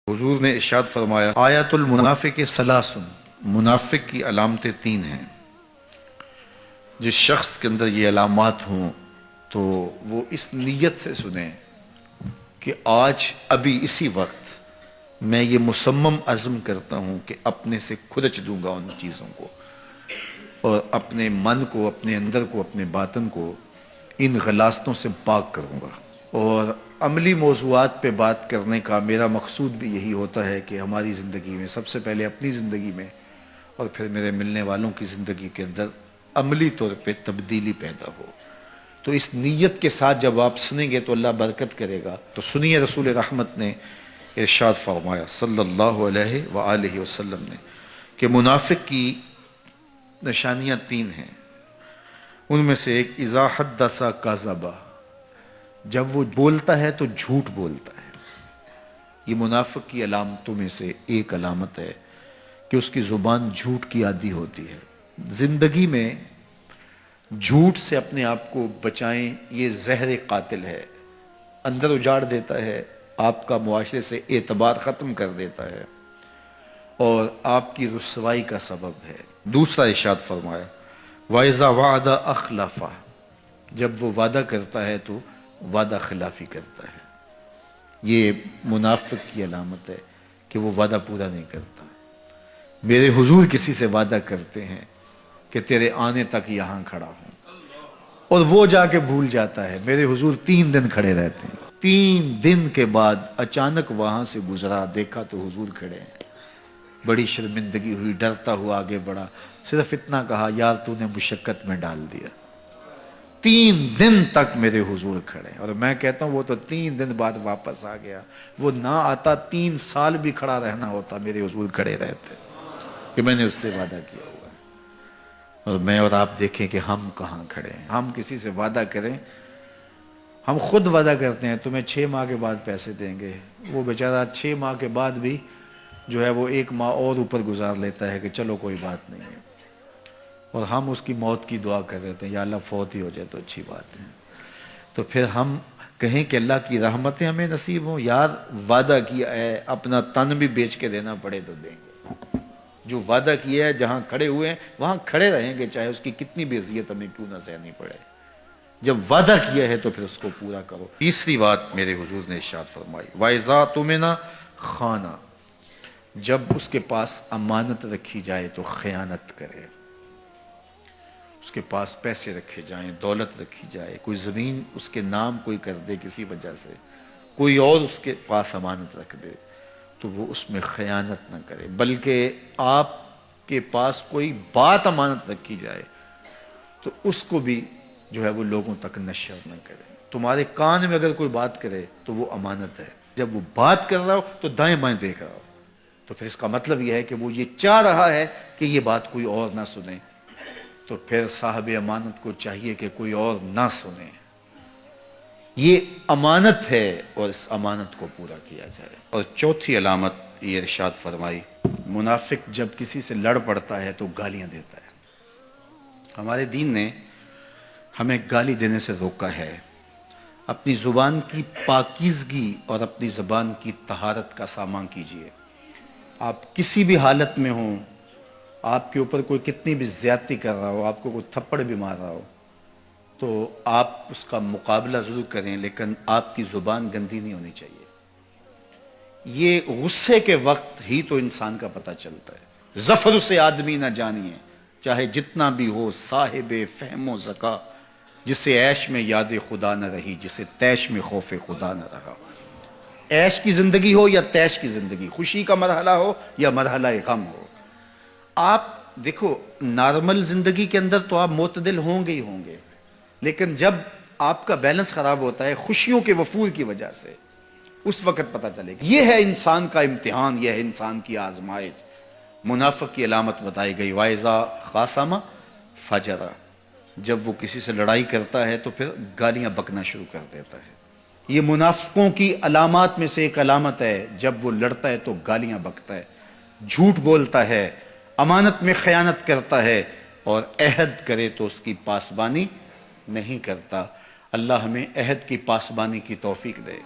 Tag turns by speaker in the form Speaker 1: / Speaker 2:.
Speaker 1: حضور نے ارشاد فرمایا آیت المنافق ثلاث، منافق کی علامتیں تین ہیں۔ جس شخص کے اندر یہ علامات ہوں تو وہ اس نیت سے سنیں کہ آج ابھی اسی وقت میں یہ مصمم عزم کرتا ہوں کہ اپنے سے کھرچ دوں گا ان چیزوں کو، اور اپنے من کو، اپنے اندر کو، اپنے باطن کو ان غلاظتوں سے پاک کروں گا۔ اور عملی موضوعات پہ بات کرنے کا میرا مقصود بھی یہی ہوتا ہے کہ ہماری زندگی میں، سب سے پہلے اپنی زندگی میں اور پھر میرے ملنے والوں کی زندگی کے اندر عملی طور پہ تبدیلی پیدا ہو۔ تو اس نیت کے ساتھ جب آپ سنیں گے تو اللہ برکت کرے گا۔ تو سنیے رسول رحمت نے ارشاد فرمایا صلی اللہ علیہ وآلہ وسلم نے کہ منافق کی نشانیاں تین ہیں۔ ان میں سے ایک اذا حدث کذب، جب وہ بولتا ہے تو جھوٹ بولتا ہے۔ یہ منافق کی علامتوں میں سے ایک علامت ہے کہ اس کی زبان جھوٹ کی عادی ہوتی ہے۔ زندگی میں جھوٹ سے اپنے آپ کو بچائیں، یہ زہر قاتل ہے، اندر اجاڑ دیتا ہے، آپ کا معاشرے سے اعتبار ختم کر دیتا ہے اور آپ کی رسوائی کا سبب ہے۔ دوسرا ارشاد فرمایا وَإِذَا وَعَدَ أَخْلَفَ، جب وہ وعدہ کرتا ہے تو وعدہ خلافی کرتا ہے۔ یہ منافق کی علامت ہے کہ وہ وعدہ پورا نہیں کرتا۔ میرے حضور کسی سے وعدہ کرتے ہیں کہ تیرے آنے تک یہاں کھڑا ہوں، اور وہ جا کے بھول جاتا ہے۔ میرے حضور 3 دن کھڑے رہتے ہیں، 3 دن کے بعد اچانک وہاں سے گزرا، دیکھا تو حضور کھڑے ہیں۔ بڑی شرمندگی ہوئی، ڈرتا ہوا آگے بڑھا، صرف اتنا کہا یار تو نے مشقت میں ڈال دیا۔ 3 دن تک میرے حضور کھڑے، اور میں کہتا ہوں وہ تو 3 دن بعد واپس آ گیا۔ وہ نہ آتا 3 سال بھی کھڑا رہنا ہوتا، میرے حضور کھڑے رہتے کہ میں نے اس سے وعدہ کیا ہوا ہے۔ اور میں اور آپ دیکھیں کہ ہم کہاں کھڑے ہیں۔ ہم کسی سے وعدہ کریں، ہم خود وعدہ کرتے ہیں تمہیں 6 ماہ کے بعد پیسے دیں گے، وہ بیچارہ 6 ماہ کے بعد بھی جو ہے وہ 1 ماہ اور اوپر گزار لیتا ہے کہ چلو کوئی بات نہیں ہے، اور ہم اس کی موت کی دعا کر رہے ہیں یا اللہ فوت ہی ہو جائے تو اچھی بات ہے۔ تو پھر ہم کہیں کہ اللہ کی رحمتیں ہمیں نصیب ہوں، یار وعدہ کیا ہے اپنا تن بھی بیچ کے دینا پڑے تو دیں گے۔ جو وعدہ کیا ہے جہاں کھڑے ہوئے ہیں وہاں کھڑے رہیں گے، چاہے اس کی کتنی بھی اذیت ہمیں کیوں نہ سہنی پڑے۔ جب وعدہ کیا ہے تو پھر اس کو پورا کرو۔ تیسری بات میرے حضور نے ارشاد فرمائی وَإِذَا تُؤْمِنَ خَانَ، جب اس کے پاس امانت رکھی جائے تو خیانت کرے۔ اس کے پاس پیسے رکھے جائیں، دولت رکھی جائے، کوئی زمین اس کے نام کوئی کر دے کسی وجہ سے، کوئی اور اس کے پاس امانت رکھ دے تو وہ اس میں خیانت نہ کرے، بلکہ آپ کے پاس کوئی بات امانت رکھی جائے تو اس کو بھی جو ہے وہ لوگوں تک نشر نہ کرے۔ تمہارے کان میں اگر کوئی بات کرے تو وہ امانت ہے، جب وہ بات کر رہا ہو تو دائیں بائیں دیکھ رہا ہو، تو پھر اس کا مطلب یہ ہے کہ وہ یہ چاہ رہا ہے کہ یہ بات کوئی اور نہ سنے، تو پھر صاحب امانت کو چاہیے کہ کوئی اور نہ سنے۔ یہ امانت ہے اور اس امانت کو پورا کیا جائے۔ اور چوتھی علامت یہ ارشاد فرمائی منافق جب کسی سے لڑ پڑتا ہے تو گالیاں دیتا ہے۔ ہمارے دین نے ہمیں گالی دینے سے روکا ہے۔ اپنی زبان کی پاکیزگی اور اپنی زبان کی طہارت کا سامان کیجیے۔ آپ کسی بھی حالت میں ہوں، آپ کے اوپر کوئی کتنی بھی زیادتی کر رہا ہو، آپ کو کوئی تھپڑ بھی مار رہا ہو، تو آپ اس کا مقابلہ ضرور کریں، لیکن آپ کی زبان گندی نہیں ہونی چاہیے۔ یہ غصے کے وقت ہی تو انسان کا پتہ چلتا ہے۔ ظفر سے آدمی نہ جانیے، چاہے جتنا بھی ہو صاحب فہم و ذکا، جسے عیش میں یاد خدا نہ رہی، جسے تیش میں خوف خدا نہ رہا۔ عیش کی زندگی ہو یا تیش کی زندگی، خوشی کا مرحلہ ہو یا مرحلہ غم ہو، آپ دیکھو نارمل زندگی کے اندر تو آپ معتدل ہوں گے ہی ہوں گے، لیکن جب آپ کا بیلنس خراب ہوتا ہے خوشیوں کے وفور کی وجہ سے، اس وقت پتہ چلے گا۔ یہ ہے انسان کا امتحان، یہ ہے انسان کی آزمائش۔ منافق کی علامت بتائی گئی وَإِذَا خَاصَمَ فَجَرَ، جب وہ کسی سے لڑائی کرتا ہے تو پھر گالیاں بکنا شروع کر دیتا ہے۔ یہ منافقوں کی علامات میں سے ایک علامت ہے، جب وہ لڑتا ہے تو گالیاں بکتا ہے، جھوٹ بولتا ہے، امانت میں خیانت کرتا ہے، اور عہد کرے تو اس کی پاسبانی نہیں کرتا۔ اللہ ہمیں عہد کی پاسبانی کی توفیق دے۔